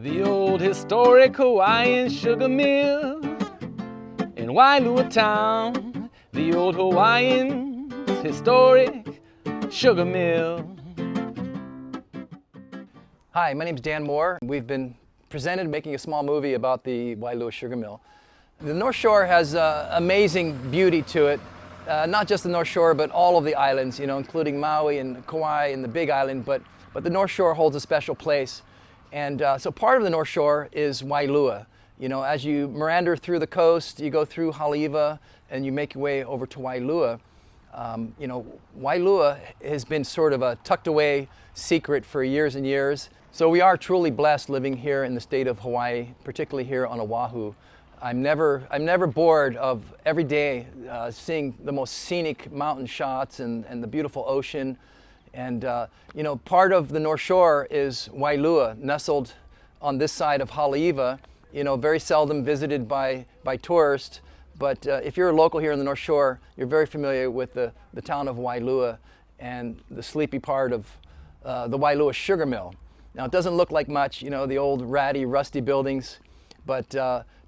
The old historic Hawaiian sugar mill in Waialua town. The old Hawaiian historic sugar mill. Hi, my name's Dan Moore. We've been presented making a small movie about the Waialua sugar mill. The North Shore has amazing beauty to it. Not just the North Shore, but all of the islands, including Maui and Kauai and the Big Island, but the North Shore holds a special place. And so part of the North Shore is Waialua. As you meander through the coast, you go through Haleiwa and you make your way over to Waialua. Waialua has been sort of a tucked away secret for years and years. So we are truly blessed living here in the state of Hawaii, particularly here on Oahu. I'm never bored of every day seeing the most scenic mountain shots and the beautiful ocean. And part of the North Shore is Waialua, nestled on this side of Haleiwa. Very seldom visited by tourists. But if you're a local here in the North Shore, you're very familiar with the town of Waialua and the sleepy part of the Waialua sugar mill. Now it doesn't look like much, the old ratty, rusty buildings, but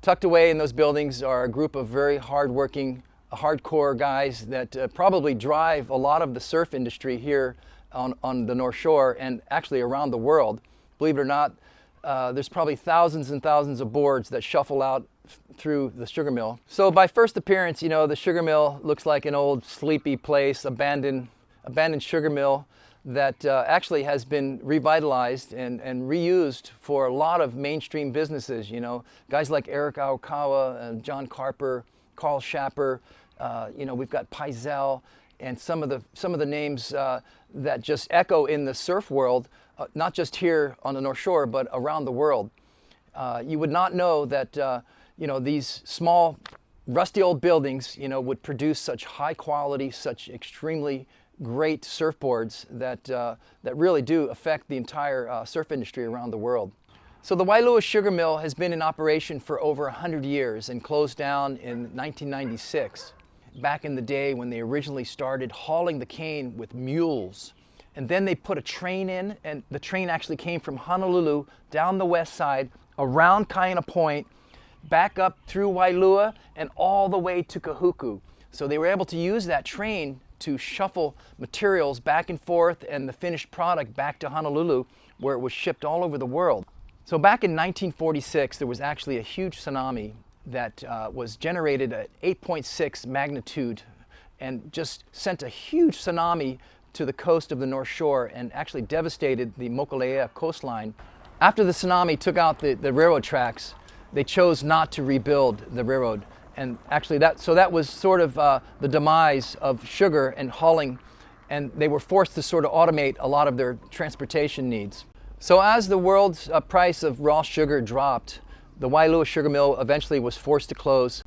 tucked away in those buildings are a group of very hardworking, hardcore guys that probably drive a lot of the surf industry here on the North Shore and actually around the world. Believe it or not, there's probably thousands and thousands of boards that shuffle out through the sugar mill. So by first appearance, the sugar mill looks like an old sleepy place, abandoned sugar mill that actually has been revitalized and reused for a lot of mainstream businesses. Guys like Eric Aokawa and John Carper, Carl Schapper, we've got Paisel, and some of the names that just echo in the surf world, not just here on the North Shore, but around the world. You would not know that these small, rusty old buildings, would produce such high quality, such extremely great surfboards that really do affect the entire surf industry around the world. So the Waialua Sugar Mill has been in operation for over 100 years and closed down in 1996. Back in the day when they originally started hauling the cane with mules. And then they put a train in, and the train actually came from Honolulu down the west side, around Kaina Point, back up through Waialua, and all the way to Kahuku. So they were able to use that train to shuffle materials back and forth and the finished product back to Honolulu, where it was shipped all over the world. So back in 1946, there was actually a huge tsunami that was generated at 8.6 magnitude and just sent a huge tsunami to the coast of the North Shore and actually devastated the Mokulea coastline. After the tsunami took out the railroad tracks, they chose not to rebuild the railroad. And actually that was sort of the demise of sugar and hauling, and they were forced to sort of automate a lot of their transportation needs. So as the world's price of raw sugar dropped, the Waialua Sugar Mill eventually was forced to close.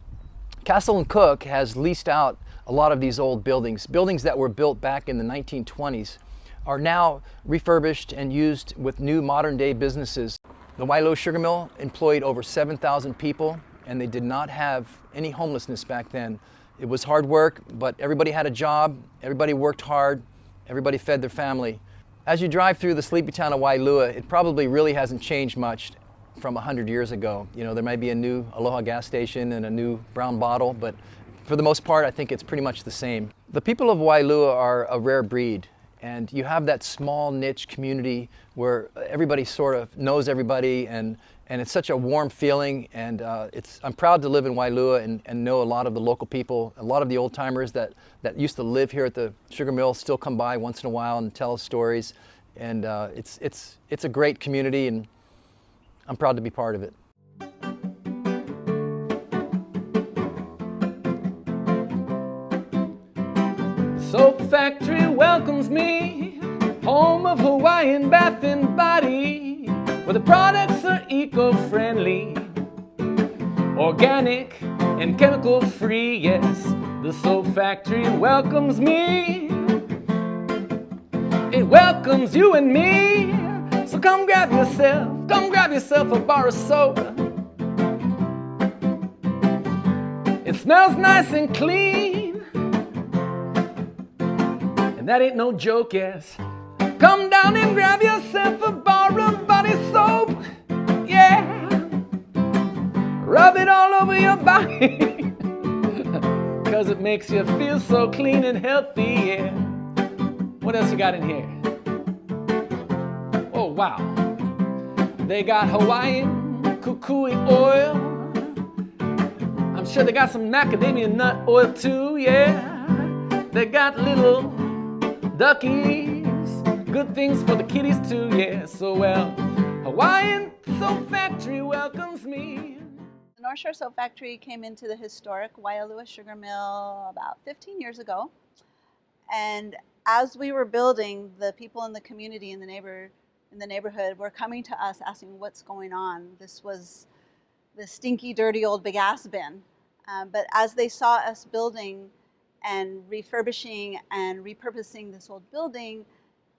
Castle & Cooke has leased out a lot of these old buildings. Buildings that were built back in the 1920s are now refurbished and used with new modern day businesses. The Waialua Sugar Mill employed over 7,000 people, and they did not have any homelessness back then. It was hard work, but everybody had a job, everybody worked hard, everybody fed their family. As you drive through the sleepy town of Waialua, it probably really hasn't changed much from 100 years ago. There might be a new Aloha gas station and a new brown bottle, but for the most part, I think it's pretty much the same. The people of Waialua are a rare breed, and you have that small niche community where everybody sort of knows everybody, and it's such a warm feeling, and I'm proud to live in Waialua and know a lot of the local people. A lot of the old timers that used to live here at the sugar mill still come by once in a while and tell us stories, and it's a great community, and I'm proud to be part of it. Soap factory welcomes me, home of Hawaiian bath and body, where the products are eco-friendly, organic and chemical-free. Yes, the soap factory welcomes me. It welcomes you and me. So come grab yourself a bar of soap. It smells nice and clean, and that ain't no joke, yes. Come down and grab yourself a bar of body soap. Yeah. Rub it all over your body, 'cause it makes you feel so clean and healthy, yeah. What else you got in here? Oh, wow. They got Hawaiian kukui oil. I'm sure they got some macadamia nut oil too, yeah. They got little duckies, good things for the kitties too, yeah. So well, Hawaiian Soap Factory welcomes me. The North Shore Soap Factory came into the historic Waialua sugar mill about 15 years ago. And as we were building, the people in the community, in the neighborhood were coming to us asking what's going on. This was the stinky, dirty old big ass bin. But as they saw us building and refurbishing and repurposing this old building,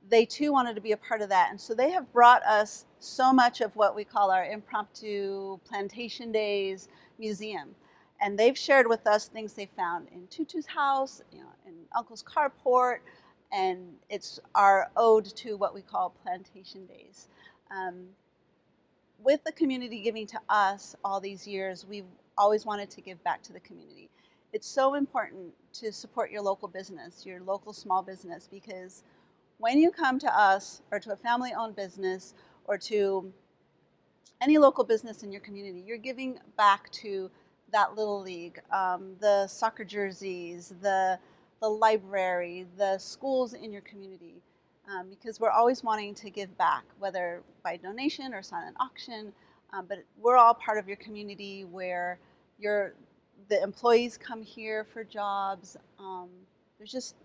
they too wanted to be a part of that. And so they have brought us so much of what we call our impromptu plantation days museum. And they've shared with us things they found in Tutu's house, in Uncle's carport, and it's our ode to what we call plantation days. With the community giving to us all these years, we've always wanted to give back to the community. It's so important to support your local business, your local small business, because when you come to us or to a family-owned business or to any local business in your community, you're giving back to that little league, the soccer jerseys, the library, the schools in your community, because we're always wanting to give back, whether by donation or silent auction, but we're all part of your community where the employees come here for jobs. There's just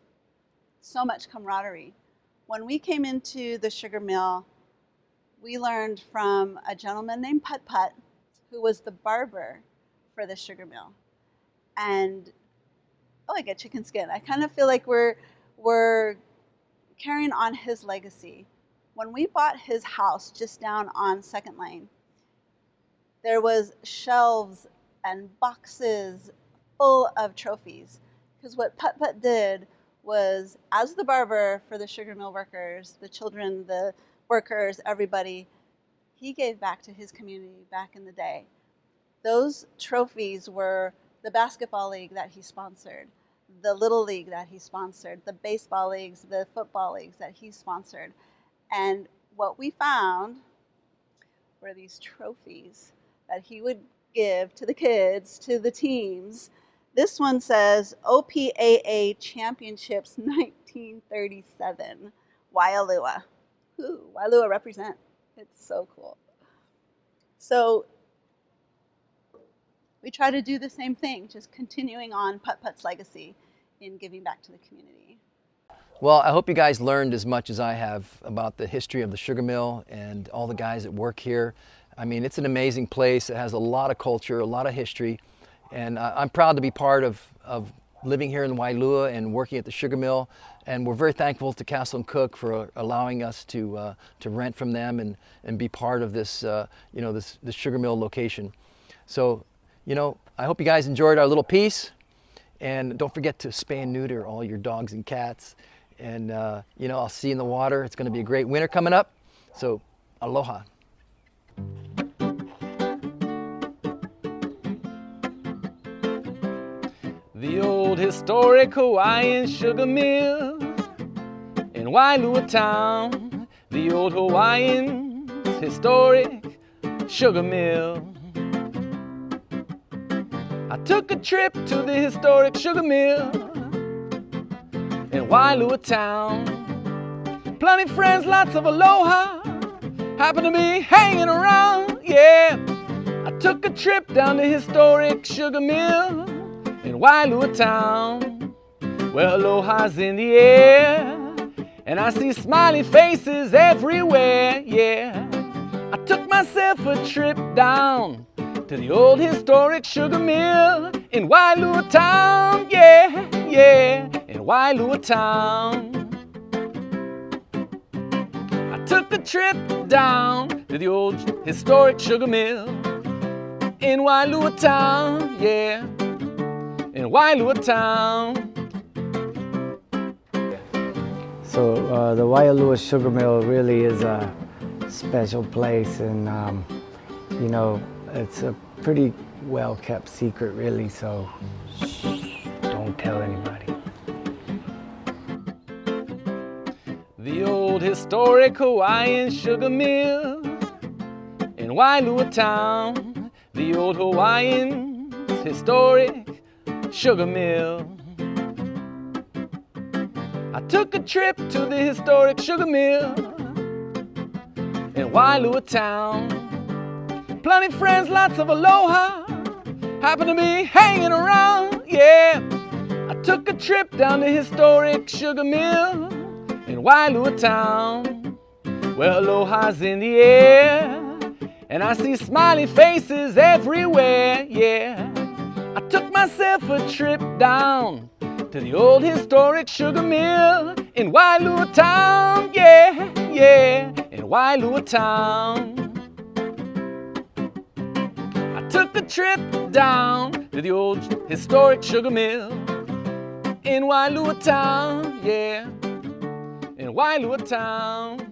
so much camaraderie. When we came into the sugar mill, we learned from a gentleman named Put Put, who was the barber for the sugar mill. And, oh, I get chicken skin. I kind of feel like we're carrying on his legacy. When we bought his house just down on 2nd Lane, there was shelves and boxes full of trophies. Because what Put Put did was, as the barber for the sugar mill workers, the children, the workers, everybody, he gave back to his community back in the day. Those trophies were the basketball league that he sponsored, the little league that he sponsored, the baseball leagues, the football leagues that he sponsored. And what we found were these trophies that he would give to the kids, to the teams. This one says OPAA Championships 1937, Waialua. Ooh, Waialua represent. It's so cool. So we try to do the same thing, just continuing on Put Put's legacy in giving back to the community. Well, I hope you guys learned as much as I have about the history of the sugar mill and all the guys that work here. I mean, it's an amazing place. It has a lot of culture, a lot of history. And I'm proud to be part of living here in Waialua and working at the sugar mill. And we're very thankful to Castle & Cook for allowing us to rent from them and be part of this, this sugar mill location. So, I hope you guys enjoyed our little piece. And don't forget to spay and neuter all your dogs and cats. And, I'll see you in the water. It's going to be a great winter coming up. So, aloha. The old historic Hawaiian sugar mill in Waialua town. The old Hawaiian historic sugar mill. I took a trip to the historic sugar mill in Waialua town. Plenty friends, lots of aloha, happened to be hanging around, yeah. I took a trip down the historic sugar mill in Waialua town. Well, aloha's in the air, and I see smiley faces everywhere, yeah. I took myself a trip down to the old historic sugar mill in Waialua town, yeah, yeah, in Waialua town. I took a trip down to the old historic sugar mill in Waialua town, yeah, in Waialua town. So the Waialua Sugar Mill really is a special place, and It's a pretty well kept secret, really, so shh, don't tell anybody. The old historic Hawaiian sugar mill in Waialua town. The old Hawaiian historic sugar mill. I took a trip to the historic sugar mill in Waialua town. Plenty friends, lots of aloha, happened to be hanging around, yeah. I took a trip down the historic sugar mill in Waialua town, where aloha's in the air, and I see smiley faces everywhere, yeah. I took myself a trip down to the old historic sugar mill in Waialua town, yeah, yeah, in Waialua town. I took a trip down to the old historic sugar mill in Waialua town, yeah, in Waialua town.